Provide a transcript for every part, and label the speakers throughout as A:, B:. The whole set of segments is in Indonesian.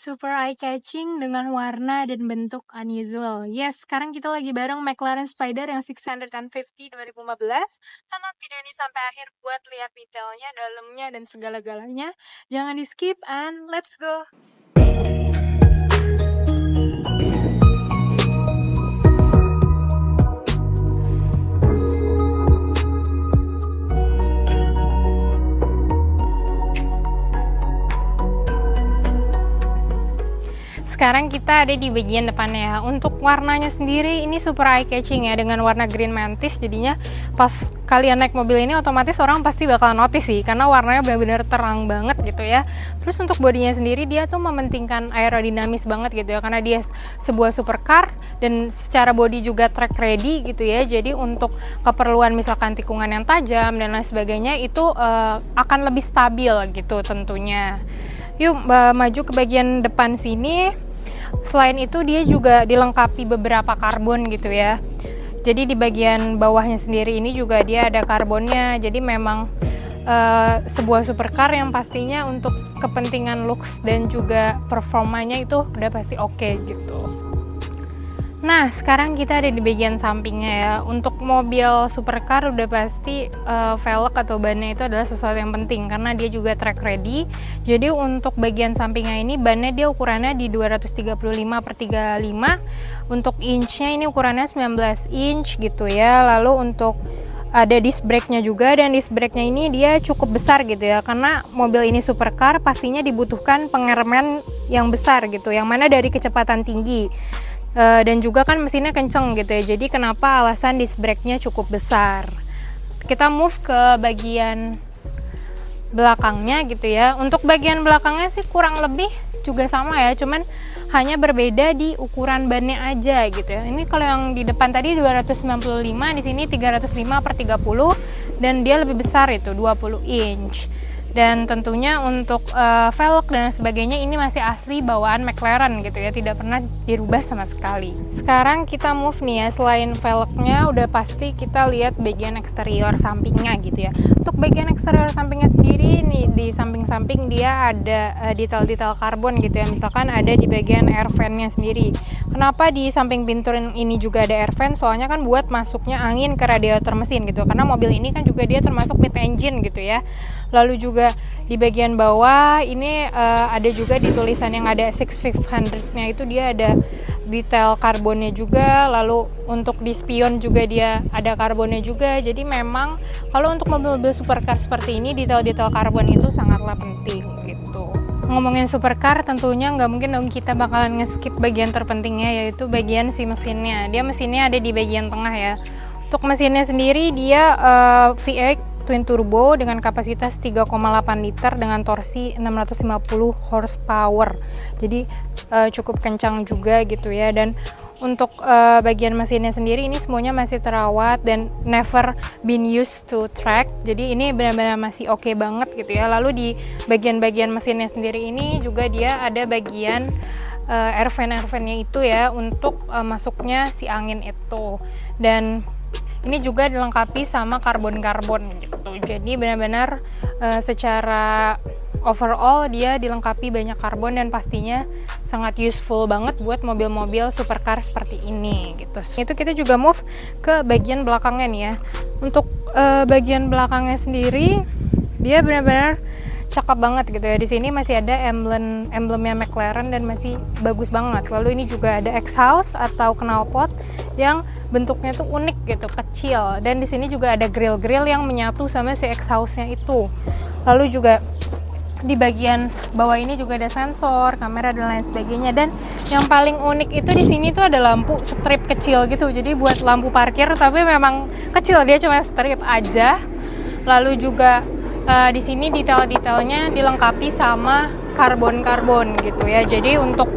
A: super eye-catching dengan warna dan bentuk unusual. Yes, sekarang kita lagi bareng McLaren Spider yang 650 2015. Tonton video ini sampai akhir buat lihat detailnya, dalamnya, dan segala-galanya. Jangan di-skip and let's go! Sekarang kita ada di bagian depannya ya. Untuk warnanya sendiri ini super eye catching ya, dengan warna green mantis. Jadinya pas kalian naik mobil ini otomatis orang pasti bakal notice sih, karena warnanya benar-benar terang banget gitu ya. Terus untuk bodinya sendiri dia tuh mementingkan aerodinamis banget gitu ya, karena dia sebuah supercar dan secara body juga track ready gitu ya. Jadi untuk keperluan misalkan tikungan yang tajam dan lain sebagainya itu akan lebih stabil gitu tentunya. Yuk maju ke bagian depan sini. Selain itu dia juga dilengkapi beberapa karbon gitu ya. Jadi di bagian bawahnya sendiri ini juga dia ada karbonnya. Jadi memang sebuah supercar yang pastinya untuk kepentingan looks dan juga performanya itu udah pasti oke gitu. Nah, sekarang kita ada di bagian sampingnya ya. Untuk mobil supercar udah pasti velg atau bannya itu adalah sesuatu yang penting karena dia juga track ready. Jadi untuk bagian sampingnya ini bannya dia ukurannya di 235/35. Untuk inchnya ini ukurannya 19 inch gitu ya. Lalu untuk ada disc brake-nya juga, dan disc brake-nya ini dia cukup besar gitu ya, karena mobil ini supercar pastinya dibutuhkan pengereman yang besar gitu, yang mana dari kecepatan tinggi. Dan juga kan mesinnya kenceng gitu ya, jadi kenapa alasan disc brake-nya cukup besar. Kita move ke bagian belakangnya gitu ya. Untuk bagian belakangnya sih kurang lebih juga sama ya, cuman hanya berbeda di ukuran bannya aja gitu ya. Ini kalau yang di depan tadi 295, di sini 305/30 dan dia lebih besar itu 20 inch. Dan tentunya untuk velg dan sebagainya ini masih asli bawaan McLaren gitu ya, tidak pernah dirubah sama sekali. Sekarang kita move nih ya, selain velgnya udah pasti kita lihat bagian eksterior sampingnya gitu ya. Untuk bagian eksterior sampingnya sendiri nih, di samping-samping dia ada detail-detail karbon gitu ya, misalkan ada di bagian air fan-nya sendiri. Kenapa di samping pintu ini juga ada air fan? Soalnya kan buat masuknya angin ke radiator mesin gitu, karena mobil ini kan juga dia termasuk mid engine gitu ya. Lalu juga di bagian bawah ini ada juga di tulisan yang ada 6500-nya itu dia ada detail karbonnya juga. Lalu untuk di spion juga dia ada karbonnya juga. Jadi memang kalau untuk mobil-mobil supercar seperti ini detail-detail karbon itu sangatlah penting gitu. Ngomongin supercar tentunya nggak mungkin dong kita bakalan nge-skip bagian terpentingnya, yaitu bagian si mesinnya. Dia mesinnya ada di bagian tengah ya. Untuk mesinnya sendiri dia V8 twin turbo dengan kapasitas 3,8 liter dengan torsi 650 horsepower. Jadi cukup kencang juga gitu ya. Dan untuk bagian mesinnya sendiri ini semuanya masih terawat dan never been used to track. Jadi ini benar-benar masih oke banget gitu ya. Lalu di bagian-bagian mesinnya sendiri ini juga dia ada bagian air fan-nya itu ya, untuk masuknya si angin itu. Dan ini juga dilengkapi sama karbon-karbon gitu. Jadi benar-benar secara overall dia dilengkapi banyak karbon dan pastinya sangat useful banget buat mobil-mobil supercar seperti ini gitu. Itu kita juga move ke bagian belakangnya nih ya. Untuk bagian belakangnya sendiri dia benar-benar cakep banget gitu ya. Di sini masih ada emblemnya McLaren dan masih bagus banget. Lalu ini juga ada exhaust atau knalpot yang bentuknya tuh unik gitu, kecil. Dan di sini juga ada grill-grill yang menyatu sama si exhaustnya itu. Lalu juga di bagian bawah ini juga ada sensor, kamera dan lain sebagainya. Dan yang paling unik itu di sini tuh ada lampu strip kecil gitu. Jadi buat lampu parkir, tapi memang kecil, dia cuma strip aja. Lalu juga di sini detail-detailnya dilengkapi sama karbon-karbon gitu ya. Jadi untuk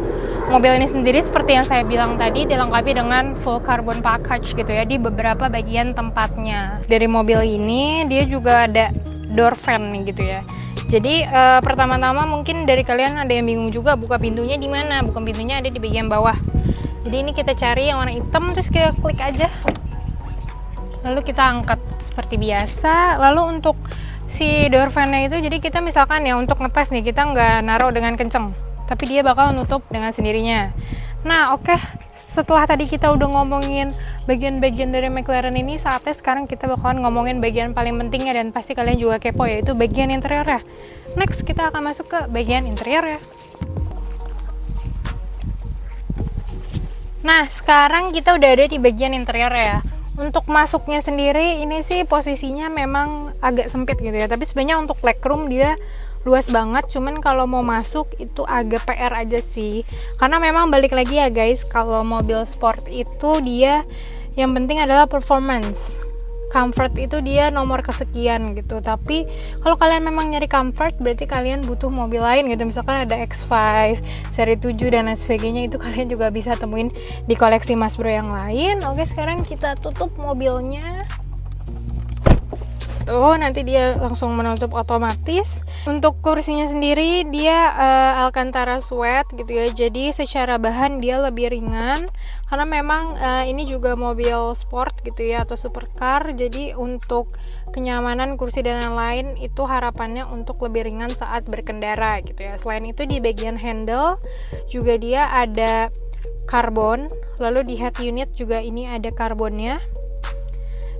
A: mobil ini sendiri seperti yang saya bilang tadi dilengkapi dengan full carbon package gitu ya di beberapa bagian tempatnya. Dari mobil ini dia juga ada door fan nih gitu ya. Jadi pertama-tama mungkin dari kalian ada yang bingung juga buka pintunya di mana. Buka pintunya ada di bagian bawah. Jadi ini kita cari yang warna hitam, terus kita klik aja. Lalu kita angkat seperti biasa. Lalu untuk si door fan-nya itu, jadi kita misalkan ya untuk ngetes nih, kita nggak naruh dengan kenceng, tapi dia bakal nutup dengan sendirinya. Nah oke, setelah tadi kita udah ngomongin bagian-bagian dari McLaren ini, saatnya sekarang kita bakalan ngomongin bagian paling pentingnya dan pasti kalian juga kepo, yaitu bagian interior ya. Next kita akan masuk ke bagian interior ya. Nah sekarang kita udah ada di bagian interior ya. Untuk masuknya sendiri ini sih posisinya memang agak sempit gitu ya, tapi sebenarnya untuk legroom dia luas banget, cuman kalau mau masuk itu agak PR aja sih, karena memang balik lagi ya guys, kalau mobil sport itu dia yang penting adalah performance. Comfort itu dia nomor kesekian gitu, tapi kalau kalian memang nyari comfort berarti kalian butuh mobil lain gitu, misalkan ada X5, seri 7 dan lain sebagainya, itu kalian juga bisa temuin di koleksi Mas Bro yang lain. Oke, sekarang kita tutup mobilnya. Tuh, nanti dia langsung menutup otomatis. Untuk kursinya sendiri dia Alcantara Sweat gitu ya, jadi secara bahan dia lebih ringan karena memang ini juga mobil sport gitu ya, atau supercar, jadi untuk kenyamanan kursi dan lain-lain itu harapannya untuk lebih ringan saat berkendara gitu ya. Selain itu di bagian handle juga dia ada karbon, lalu di head unit juga ini ada karbonnya.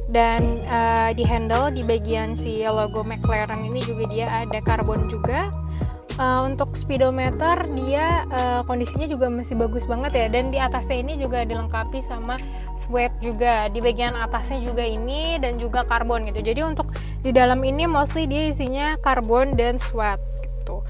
A: Dan di handle di bagian si logo McLaren ini juga dia ada karbon juga. Untuk speedometer dia kondisinya juga masih bagus banget ya, dan di atasnya ini juga dilengkapi sama sweat juga di bagian atasnya juga ini, dan juga karbon gitu. Jadi untuk di dalam ini mostly dia isinya karbon dan sweat gitu.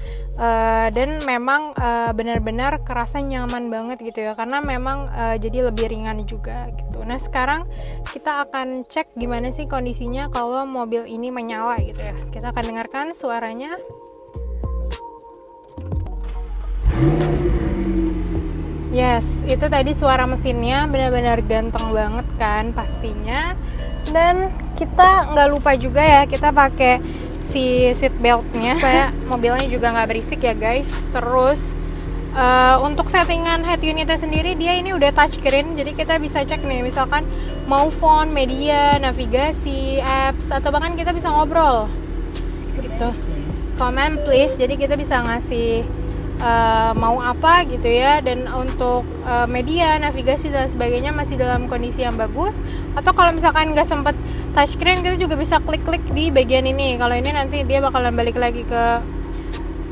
A: Dan memang benar-benar kerasa nyaman banget gitu ya, karena memang jadi lebih ringan juga gitu. Nah sekarang kita akan cek gimana sih kondisinya kalau mobil ini menyala gitu ya. Kita akan dengarkan suaranya. Yes, itu tadi suara mesinnya, benar-benar ganteng banget kan pastinya. Dan kita nggak lupa juga ya, kita pakai si seat beltnya supaya mobilnya juga nggak berisik ya guys. Terus untuk settingan head unitnya sendiri dia ini udah touchscreen, jadi kita bisa cek nih misalkan mau phone, media, navigasi, apps, atau bahkan kita bisa ngobrol gitu. Comment please, jadi kita bisa ngasih mau apa gitu ya. Dan untuk media, navigasi dan sebagainya masih dalam kondisi yang bagus. Atau kalau misalkan nggak sempet touchscreen, kita juga bisa klik-klik di bagian ini. Kalau ini nanti dia bakalan balik lagi ke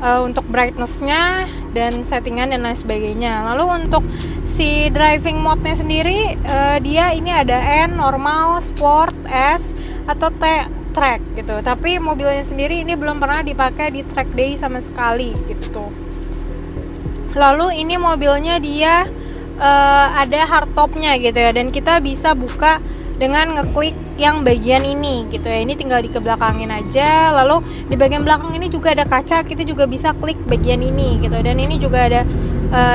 A: untuk brightness-nya dan settingan dan lain sebagainya. Lalu untuk si driving mode-nya sendiri dia ini ada N, normal, sport, S, atau T, track gitu. Tapi mobilnya sendiri ini belum pernah dipakai di track day sama sekali gitu. Lalu ini mobilnya dia ada hardtopnya gitu ya, dan kita bisa buka dengan ngeklik yang bagian ini gitu ya. Ini tinggal dikebelakangin aja. Lalu di bagian belakang ini juga ada kaca, kita juga bisa klik bagian ini gitu. Dan ini juga ada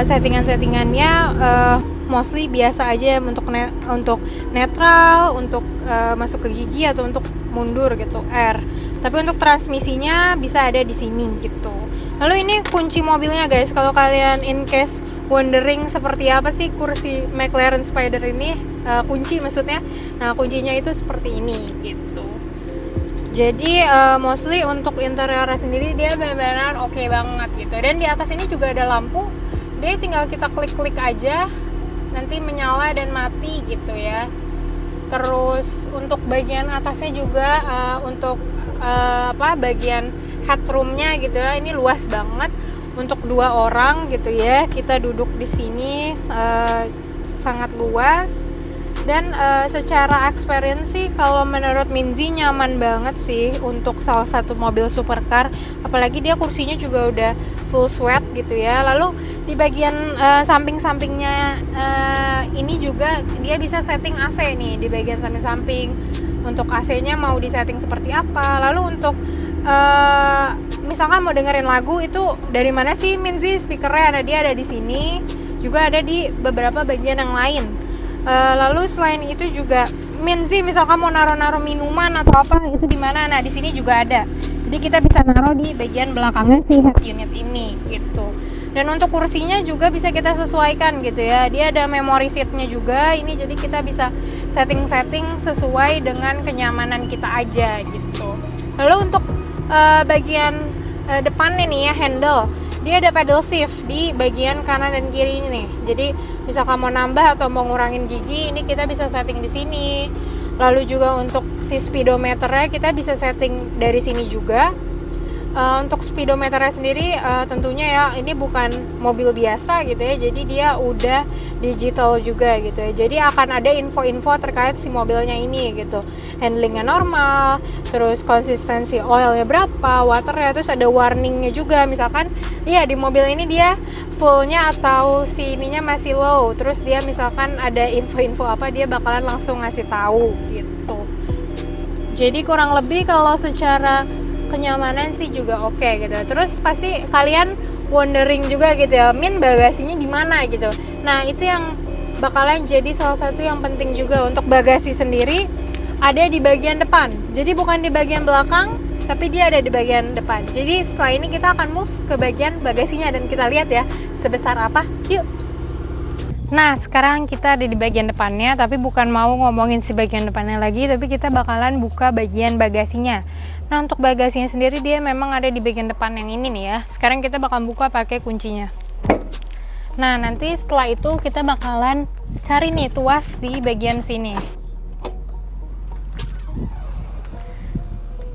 A: settingan-settingannya, mostly biasa aja untuk netral, untuk masuk ke gigi atau untuk mundur gitu, R. Tapi untuk transmisinya bisa ada di sini gitu. Lalu ini kunci mobilnya guys, kalau kalian in case wondering seperti apa sih kursi McLaren Spider ini, kunci maksudnya. Nah kuncinya itu seperti ini gitu. Jadi mostly untuk interiornya sendiri dia benar-benar oke banget gitu. Dan di atas ini juga ada lampu, dia tinggal kita klik-klik aja nanti menyala dan mati gitu ya. Terus untuk bagian atasnya juga untuk bagian headroomnya gitu ya, ini luas banget untuk 2 orang gitu ya. Kita duduk di sini sangat luas. Dan secara experience sih kalau menurut Minzy nyaman banget sih untuk salah satu mobil supercar, apalagi dia kursinya juga udah full sweat gitu ya. Lalu di bagian samping-sampingnya ini juga dia bisa setting AC nih di bagian samping-samping. Untuk AC-nya mau disetting seperti apa. Lalu untuk misalkan mau dengerin lagu itu dari mana sih Minzy speakernya, dia ada di sini, juga ada di beberapa bagian yang lain. Lalu selain itu juga Minzy misalkan mau naruh-naruh minuman atau apa itu di mana, nah di sini juga ada. Jadi kita bisa naruh di bagian belakangnya si head unit ini gitu. Dan untuk kursinya juga bisa kita sesuaikan gitu ya. Dia ada memory seatnya juga ini, jadi kita bisa setting-setting sesuai dengan kenyamanan kita aja gitu. Lalu untuk bagian depannya nih ya, handle. dia ada pedal shift di bagian kanan dan kiri ini nih. Jadi misalkan mau nambah atau mau ngurangin gigi, ini kita bisa setting di sini. Lalu juga untuk si speedometernya kita bisa setting dari sini juga. Untuk speedometernya sendiri tentunya ya ini bukan mobil biasa gitu ya, jadi dia udah digital juga gitu ya, jadi akan ada info-info terkait si mobilnya ini gitu, handlingnya normal, terus konsistensi oilnya berapa, waternya, terus ada warningnya juga, misalkan ya di mobil ini dia fullnya atau si ininya masih low, terus dia misalkan ada info-info apa dia bakalan langsung ngasih tahu gitu. Jadi kurang lebih kalau secara kenyamanan sih juga oke gitu. Terus pasti kalian wondering juga gitu ya, Min bagasinya gimana gitu. Nah itu yang bakalan jadi salah satu yang penting juga. Untuk bagasi sendiri ada di bagian depan, jadi bukan di bagian belakang, tapi dia ada di bagian depan. Jadi setelah ini kita akan move ke bagian bagasinya dan kita lihat ya sebesar apa. Yuk. Nah sekarang kita ada di bagian depannya, tapi bukan mau ngomongin si bagian depannya lagi, tapi kita bakalan buka bagian bagasinya. Nah untuk bagasinya sendiri dia memang ada di bagian depan yang ini nih ya. Sekarang kita bakal buka pakai kuncinya. Nah nanti setelah itu kita bakalan cari nih tuas di bagian sini.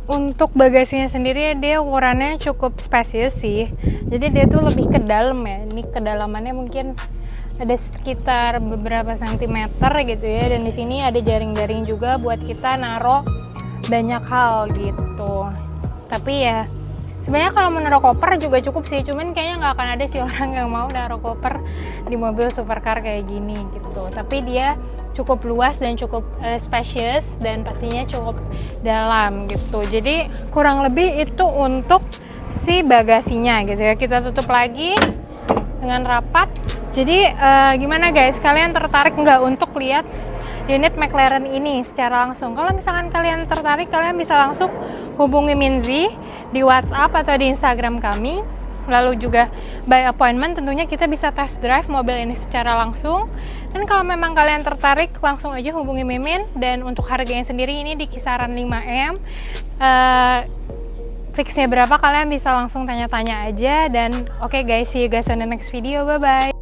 A: Untuk bagasinya sendiri dia ukurannya cukup spesies sih. Jadi dia tuh lebih ke dalam ya. Ini kedalamannya mungkin ada sekitar beberapa sentimeter gitu ya, dan di sini ada jaring-jaring juga buat kita naruh banyak hal gitu. Tapi ya sebenarnya kalau mau naruh koper juga cukup sih, cuman kayaknya nggak akan ada sih orang yang mau naruh koper di mobil supercar kayak gini gitu. Tapi dia cukup luas dan cukup spacious dan pastinya cukup dalam gitu. Jadi kurang lebih itu untuk si bagasinya gitu ya. Kita tutup lagi dengan rapat. Jadi gimana guys, kalian tertarik nggak untuk lihat unit McLaren ini secara langsung? Kalau misalkan kalian tertarik, kalian bisa langsung hubungi Minzy di WhatsApp atau di Instagram kami. Lalu juga by appointment, tentunya kita bisa test drive mobil ini secara langsung. Dan kalau memang kalian tertarik, langsung aja hubungi Mimin. Dan untuk harganya sendiri ini di kisaran 5M. Fixnya berapa kalian bisa langsung tanya-tanya aja. Dan oke guys, see you guys on the next video, bye bye.